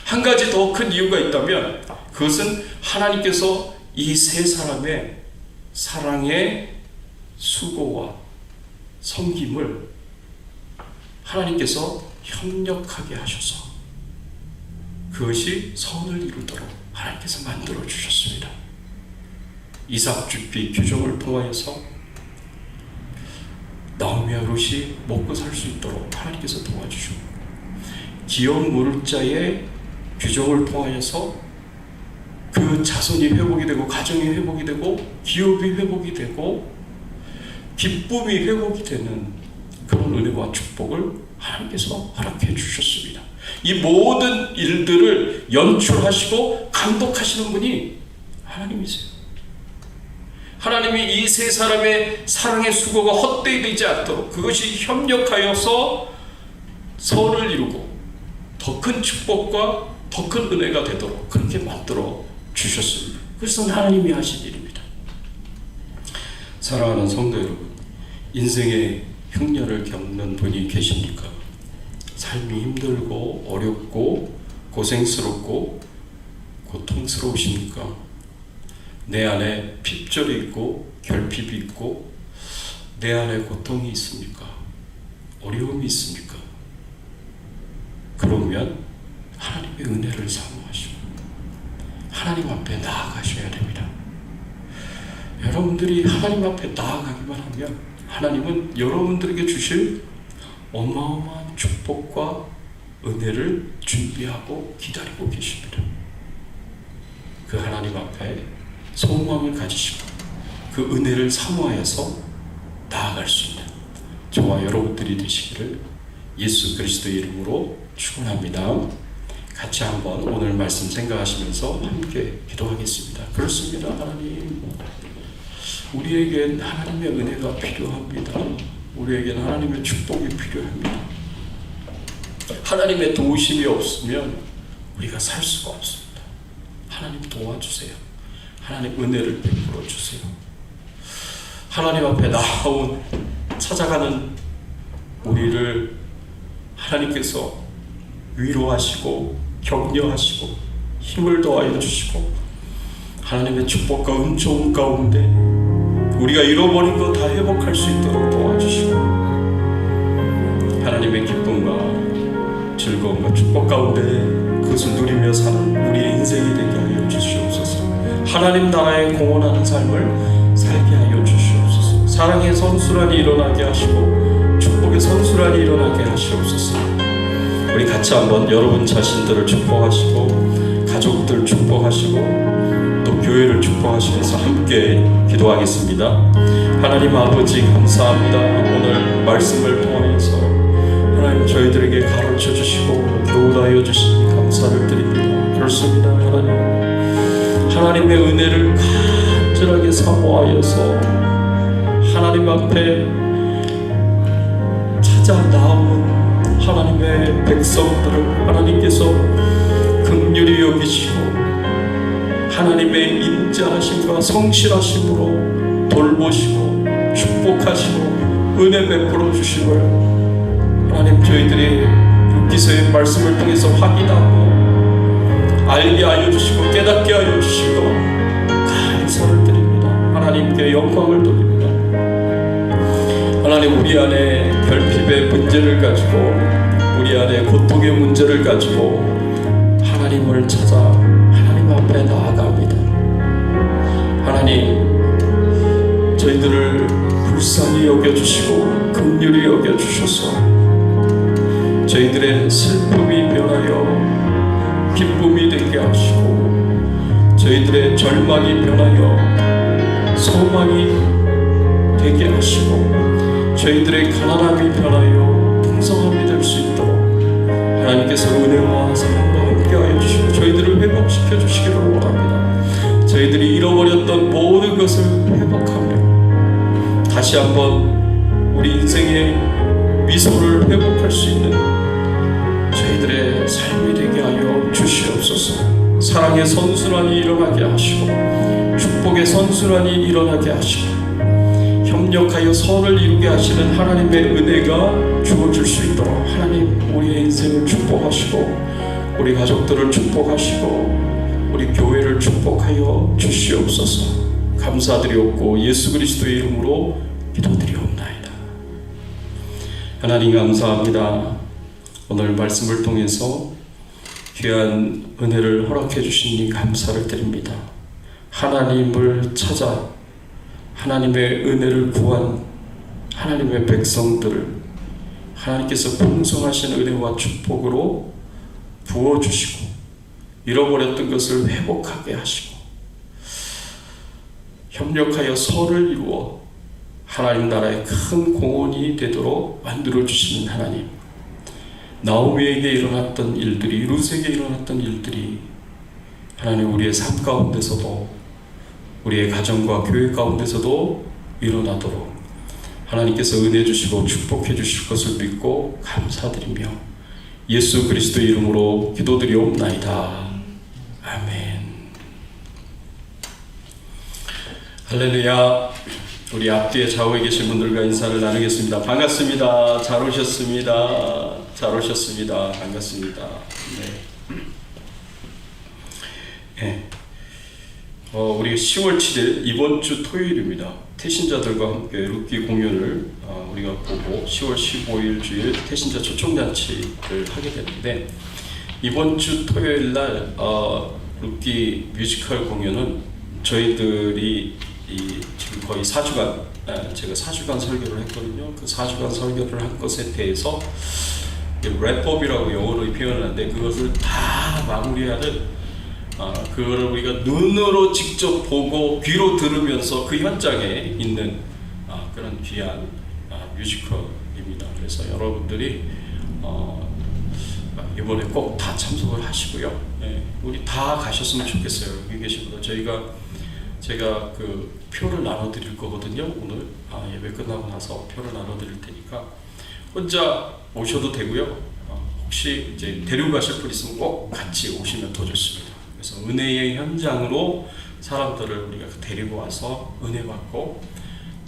한 가지 더 큰 이유가 있다면 그것은 하나님께서 이 세 사람의 사랑의 수고와 섬김을 하나님께서 협력하게 하셔서 그것이 선을 이루도록 하나님께서 만들어 주셨습니다. 이삭 주비 규정을 통하여서 나오미와 룻이 먹고 살 수 있도록 하나님께서 도와주시고, 기업 무릇자의 규정을 통하여서 그 자손이 회복이 되고 가정이 회복이 되고 기업이 회복이 되고 기쁨이 회복이 되는 그런 은혜와 축복을 하나님께서 허락해 주셨습니다. 이 모든 일들을 연출하시고 감독하시는 분이 하나님이세요. 하나님이 이 세 사람의 사랑의 수고가 헛되이 되지 않도록 그것이 협력하여서 선을 이루고 더 큰 축복과 더 큰 은혜가 되도록 그렇게 만들어 주셨습니다. 그것은 하나님이 하신 일입니다. 사랑하는 성도 여러분, 인생의 흉년을 겪는 분이 계십니까? 삶이 힘들고 어렵고 고생스럽고 고통스러우십니까? 내 안에 핍절이 있고 결핍이 있고 내 안에 고통이 있습니까? 어려움이 있습니까? 그러면 하나님의 은혜를 사모하시고 하나님 앞에 나아가셔야 됩니다. 여러분들이 하나님 앞에 나아가기만 하면 하나님은 여러분들에게 주실 어마어마한 축복과 은혜를 준비하고 기다리고 계십니다. 그 하나님 앞에 소망을 가지시고 그 은혜를 사모하여서 나아갈 수 있는 저와 여러분들이 되시기를 예수 그리스도의 이름으로 축원합니다. 같이 한번 오늘 말씀 생각하시면서 함께 기도하겠습니다. 그렇습니다. 하나님, 우리에겐 하나님의 은혜가 필요합니다. 우리에겐 하나님의 축복이 필요합니다. 하나님의 도우심이 없으면 우리가 살 수가 없습니다. 하나님 도와주세요. 하나님 은혜를 베풀어 주세요. 하나님 앞에 찾아가는 우리를 하나님께서 위로하시고 격려하시고 힘을 더하여 주시고 하나님의 축복과 은총 가운데 우리가 잃어버린 것 다 회복할 수 있도록 도와주시고 하나님의 기쁨과 즐거움과 축복 가운데 그것을 누리며 사는 우리의 인생이 되게 하여 주시옵소서. 하나님 나라에 공헌하는 삶을 살게 하여 주시옵소서. 사랑의 선순환이 일어나게 하시고 축복의 선순환이 일어나게 하시옵소서. 우리 같이 한번 여러분 자신들을 축복하시고 가족들 축복하시고 또 교회를 축복하시면서 함께 기도하겠습니다. 하나님 아버지 감사합니다. 오늘 말씀을 통하여서 하나님 저희들에게 가르쳐 주시고 교훈하여 주시니 감사를 드립니다. 그렇습니다. 하나님의 은혜를 간절하게 사모하여서 하나님 앞에 찾아 나온 하나님의 백성들을 하나님께서 긍휼히 여기시고 하나님의 인자하심과 성실하심으로 돌보시고 축복하시고 은혜 베풀어 주심을 하나님 저희들이 룻기서의 말씀을 통해서 확인하고 알게 하여 주시고 깨닫게 하여 주시고 감사를 드립니다. 하나님께 영광을 돌립니다. 하나님 우리 안에 결핍의 문제를 가지고 우리 안에 고통의 문제를 가지고 하나님을 찾아 하나님 앞에 나아갑니다. 하나님 저희들을 불쌍히 여겨주시고 긍휼히 여겨주셔서 저희들의 슬픔이 변하여 기쁨이 되게 하시고 저희들의 절망이 변하여 소망이 되게 하시고 저희들의 가난함이 변하여 풍성함이 될 수 있도록 하나님께서 은혜와 사랑과 함께하여 주시고 저희들을 회복시켜 주시기를 원합니다. 저희들이 잃어버렸던 모든 것을 회복하며 다시 한번 우리 인생의 미소를 회복할 수 있는 저희들의 삶이 되게 하여 주시옵소서. 사랑의 선순환이 일어나게 하시고 축복의 선순환이 일어나게 하시고 협력하여 선을 이루게 하시는 하나님의 은혜가 주어질 수 있도록 하나님 우리의 인생을 축복하시고 우리 가족들을 축복하시고 우리 교회를 축복하여 주시옵소서. 감사드리옵고 예수 그리스도의 이름으로 기도드리옵나이다. 하나님 감사합니다. 오늘 말씀을 통해서 귀한 은혜를 허락해 주시니 감사를 드립니다. 하나님을 찾아 하나님의 은혜를 구한 하나님의 백성들을 하나님께서 풍성하신 은혜와 축복으로 부어주시고 잃어버렸던 것을 회복하게 하시고 협력하여 선을 이루어 하나님 나라의 큰 공헌이 되도록 만들어주시는 하나님, 나오미에게 일어났던 일들이 룻에게 일어났던 일들이 하나님 우리의 삶 가운데서도 우리의 가정과 교회 가운데서도 일어나도록 하나님께서 은혜 주시고 축복해 주실 것을 믿고 감사드리며 예수 그리스도의 이름으로 기도드리옵나이다. 아멘. 할렐루야. 우리 앞뒤에 좌우에 계신 분들과 인사를 나누겠습니다. 반갑습니다. 잘 오셨습니다. 잘 오셨습니다. 반갑습니다. 네. 네. 우리 10월 7일 이번 주 토요일입니다. 태신자들과 함께 룻기 공연을 우리가 보고 10월 15일 주일 태신자 초청잔치를 하게 되는데 이번 주 토요일 날 룻기 뮤지컬 공연은 저희들이 지금 거의 4주간 제가 4주간 설교를 했거든요. 그 4주간 설교를 한 것에 대해서 랩업이라고 영어로 표현하는데 그것을 다 마무리하는 그거를 우리가 눈으로 직접 보고 귀로 들으면서 그 현장에 있는 그런 귀한 뮤지컬입니다. 그래서 여러분들이 이번에 꼭 다 참석을 하시고요. 네, 우리 다 가셨으면 좋겠어요. 여기 계신 분들 제가 그 표를 나눠드릴 거거든요. 오늘 예배 끝나고 나서 표를 나눠드릴 테니까 혼자 오셔도 되고요. 혹시 이제 데려가실 분 있으면 꼭 같이 오시면 더 좋습니다. 그래서 은혜의 현장으로 사람들을 우리가 데리고 와서 은혜 받고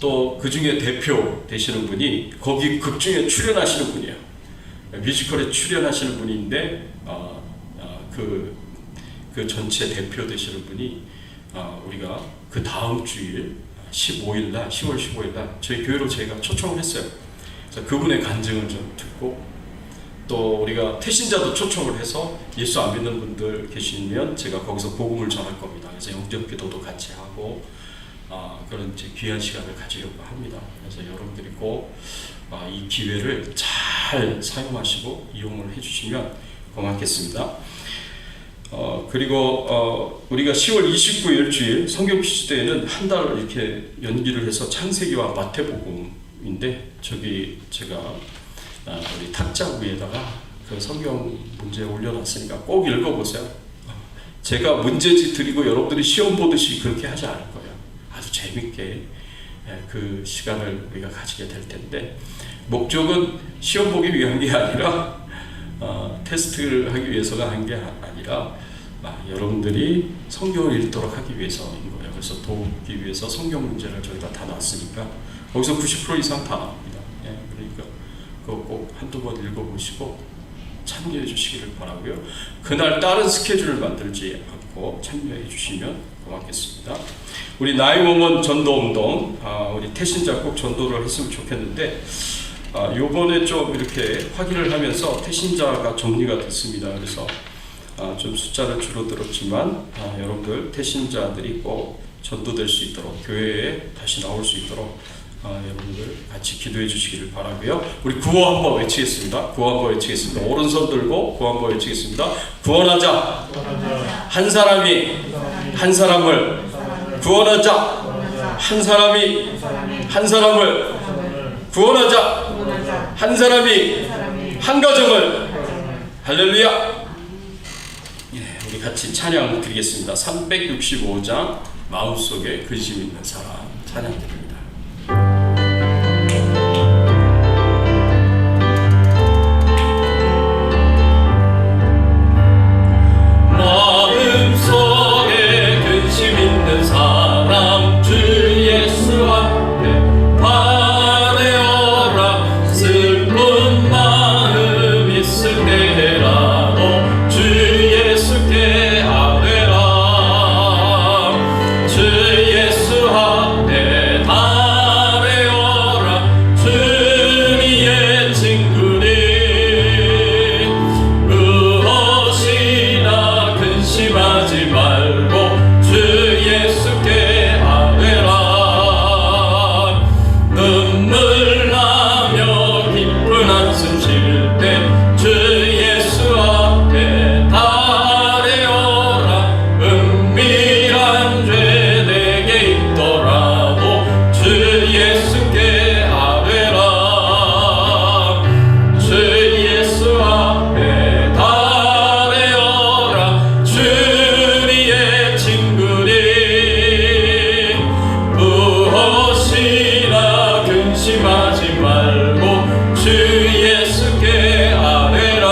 또 그 중에 대표 되시는 분이 거기 극 중에 출연하시는 분이에요. 뮤지컬에 출연하시는 분인데 그 전체 대표 되시는 분이 우리가 그 다음 주일 15일 날 10월 15일 날 저희 교회로 저희가 초청을 했어요. 그래서 그분의 간증을 좀 듣고 또 우리가 태신자도 초청을 해서 예수 안 믿는 분들 계시면 제가 거기서 복음을 전할 겁니다. 그래서 영접기도도 같이 하고 그런 이제 귀한 시간을 가지려고 합니다. 그래서 여러분들이 꼭 이 기회를 잘 사용하시고 이용을 해주시면 고맙겠습니다. 그리고 우리가 10월 29일 주일 성경 퀴즈 대회는 한 달 이렇게 연기를 해서 창세기와 마태복음인데 저기 제가 우리 탁자 위에다가 그 성경 문제 올려놨으니까 꼭 읽어보세요. 제가 문제지 드리고 여러분들이 시험 보듯이 그렇게 하지 않을 거예요. 아주 재밌게 그 시간을 우리가 가지게 될 텐데 목적은 시험 보기 위한 게 아니라 테스트를 하기 위해서가 한 게 아니라 여러분들이 성경을 읽도록 하기 위해서인 거예요. 그래서 돕기 위해서 성경 문제를 저희가 다 놨으니까 거기서 90% 이상 다 나옵니다. 그러니까 그거 꼭 한두 번 읽어보시고 참여해 주시기를 바라고요. 그날 다른 스케줄을 만들지 않고 참여해 주시면 고맙겠습니다. 우리 나이모먼 전도운동, 우리 태신자 꼭 전도를 했으면 좋겠는데 요번에 좀 이렇게 확인을 하면서 태신자가 정리가 됐습니다. 그래서 좀 숫자는 줄어들었지만 여러분들 태신자들이 꼭 전도될 수 있도록 교회에 다시 나올 수 있도록 여러분들 같이 기도해 주시기를 바라고요. 우리 구호 한번 외치겠습니다. 구호 한번 외치겠습니다. 오른손 들고 구호 한번 외치겠습니다. 구원하자. 한 사람이 한 사람을 구원하자. 한 사람이 한 사람을 구원하자. 한 사람이 한 가정을. 할렐루야. 우리 같이 찬양 드리겠습니다. 365장 마음속에 근심 있는 사람 찬양 드립니다. 마음속에 근심 있는 사람 주 예수 앞에 바래어라. 슬픈 마음 있을 때라도 주 예수께 아뢰라. 주 예수 앞에 바래어라. 주님의 친구니 무엇이나 근심하지 말고 주 예수께 아뢰라. 눈물 나며 깊은 한숨 쉴 때 주 예수 앞에 아뢰어라. 은밀한 죄 내게 있더라도 주 예수께 아뢰라. 주 예수 앞에 아뢰어라. 주님의 친구니 무엇이나 근심하지 말고 주 예수께 아뢰라.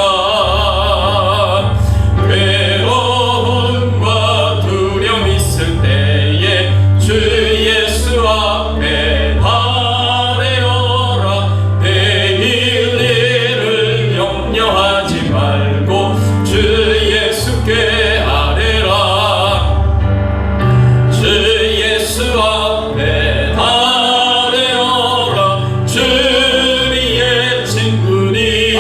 괴로움과 두려움 있을 때에 주 예수 앞에 아뢰어라. 내일 일을 염려하지 말고 주 예수께 아뢰라. 주 예수 앞에 아뢰어라. 주님의 친구니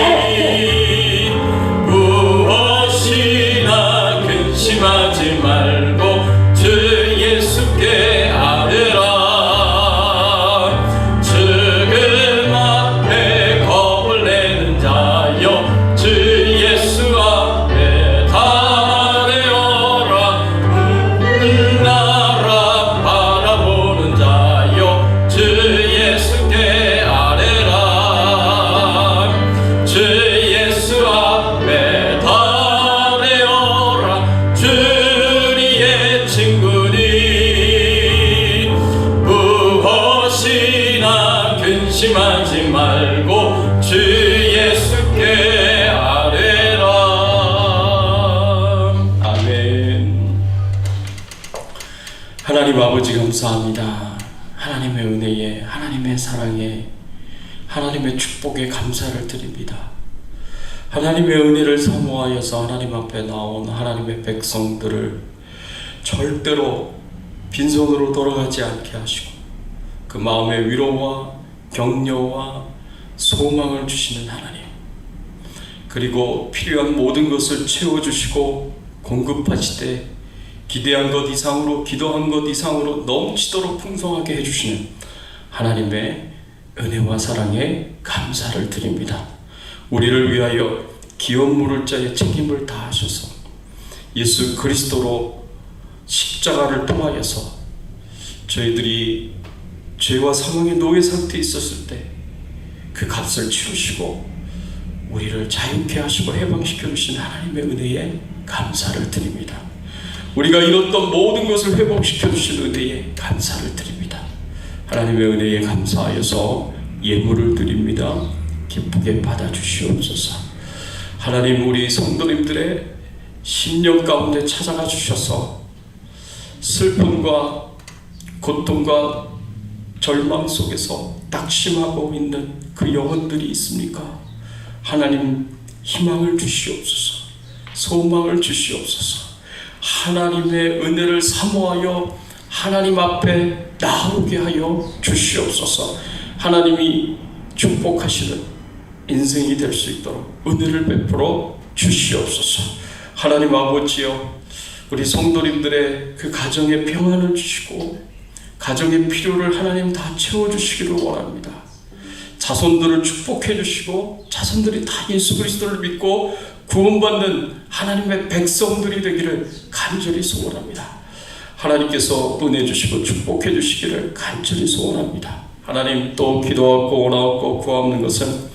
무엇이나 근심하지 말고 주 예수께 아뢰라. 죽음 앞에 겁을 내는 자여 주 예수 앞에 아뢰어라. 나라 바라보는 자여 주 예수께 아뢰라. 주 예수 앞에 아뢰어라. 주님의 친구니 무엇이나 근심하지 말고 주 예수께 아뢰라. 아멘. 하나님 아버지 감사합니다. 하나님의 은혜에, 하나님의 사랑에, 하나님의 축복에 감사를 드립니다. 하나님의 은혜를 사모하여서 하나님 앞에 나온 하나님의 백성들을 절대로 빈손으로 돌아가지 않게 하시고 그 마음의 위로와 격려와 소망을 주시는 하나님, 그리고 필요한 모든 것을 채워주시고 공급하시되 기대한 것 이상으로, 기도한 것 이상으로 넘치도록 풍성하게 해주시는 하나님의 은혜와 사랑에 감사를 드립니다. 우리를 위하여 기업 물을 자의 책임을 다하셔서 예수 그리스도로 십자가를 통하여서 저희들이 죄와 사망의 노예 상태에 있었을 때 그 값을 치르시고 우리를 자유케 하시고 해방시켜 주신 하나님의 은혜에 감사를 드립니다. 우리가 잃었던 모든 것을 회복시켜 주신 은혜에 감사를 드립니다. 하나님의 은혜에 감사하여서 예물을 드립니다. 기쁘게 받아주시옵소서. 하나님, 우리 성도님들의 심령 가운데 찾아가 주셔서 슬픔과 고통과 절망 속에서 낙심하고 있는 그 영혼들이 있습니까? 하나님, 희망을 주시옵소서. 소망을 주시옵소서. 하나님의 은혜를 사모하여 하나님 앞에 나오게 하여 주시옵소서. 하나님이 축복하시는 인생이 될 수 있도록 은혜를 베풀어 주시옵소서. 하나님 아버지여, 우리 성도님들의 그 가정에 평안을 주시고 가정의 필요를 하나님 다 채워주시기를 원합니다. 자손들을 축복해 주시고 자손들이 다 예수 그리스도를 믿고 구원받는 하나님의 백성들이 되기를 간절히 소원합니다. 하나님께서 은혜 주시고 축복해 주시기를 간절히 소원합니다. 하나님, 또 기도하고 원하고 구하는 것은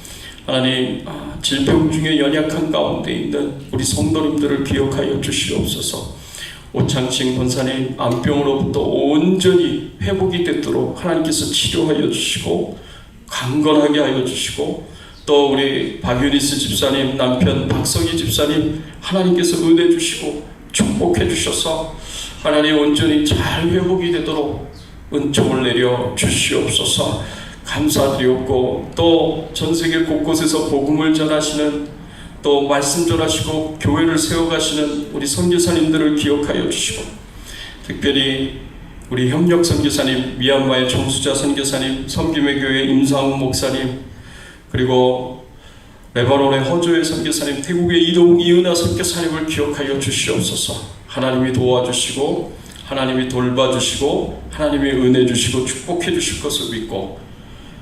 하나님, 질병 중에 연약한 가운데 있는 우리 성도님들을 기억하여 주시옵소서. 오창식 권사님 암병으로부터 온전히 회복이 되도록 하나님께서 치료하여 주시고 강건하게 하여 주시고, 또 우리 박유니스 집사님 남편 박성희 집사님 하나님께서 은혜 주시고 축복해 주셔서 하나님 온전히 잘 회복이 되도록 은총을 내려 주시옵소서. 감사드리옵고, 또 전세계 곳곳에서 복음을 전하시는, 또 말씀 전하시고 교회를 세워가시는 우리 선교사님들을 기억하여 주시고, 특별히 우리 협력 선교사님, 미얀마의 정수자 선교사님, 섬김의 교회 임상훈 목사님, 그리고 레바논의 허조의 선교사님, 태국의 이동욱 이은하 선교사님을 기억하여 주시옵소서. 하나님이 도와주시고 하나님이 돌봐주시고 하나님이 은혜 주시고 축복해 주실 것을 믿고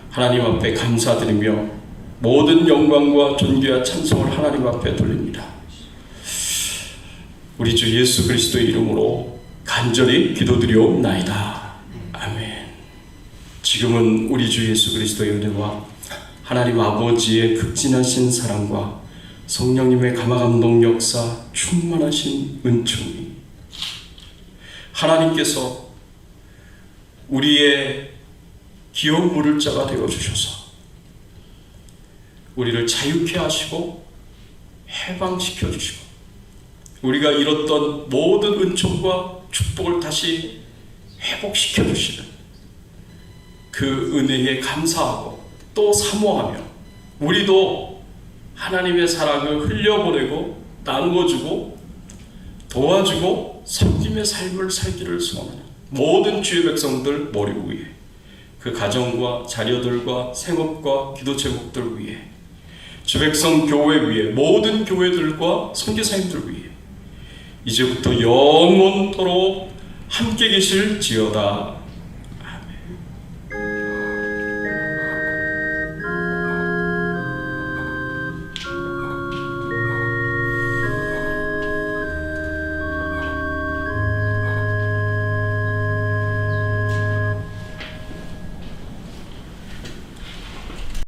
하나님 앞에 감사드리며 모든 영광과 존귀와 찬송을 하나님 앞에 돌립니다. 우리 주 예수 그리스도의 이름으로 간절히 기도드리옵나이다. 아멘. 지금은 우리 주 예수 그리스도의 은혜와 하나님 아버지의 극진하신 사랑과 성령님의 감화감동 역사 충만하신 은총이 하나님께서 우리의 귀여운 물을 자가 되어주셔서 우리를 자유케 하시고 해방시켜 주시고 우리가 잃었던 모든 은총과 축복을 다시 회복시켜 주시는 그 은혜에 감사하고 또 사모하며 우리도 하나님의 사랑을 흘려보내고 나누어주고 도와주고 섬김의 삶을 살기를 소원하는 모든 주의 백성들 머리 위에, 그 가정과 자녀들과 생업과 기도 제목들 위에, 주 백성 교회 위에, 모든 교회들과 선교사님들 위에 이제부터 영원토록 함께 계실지어다.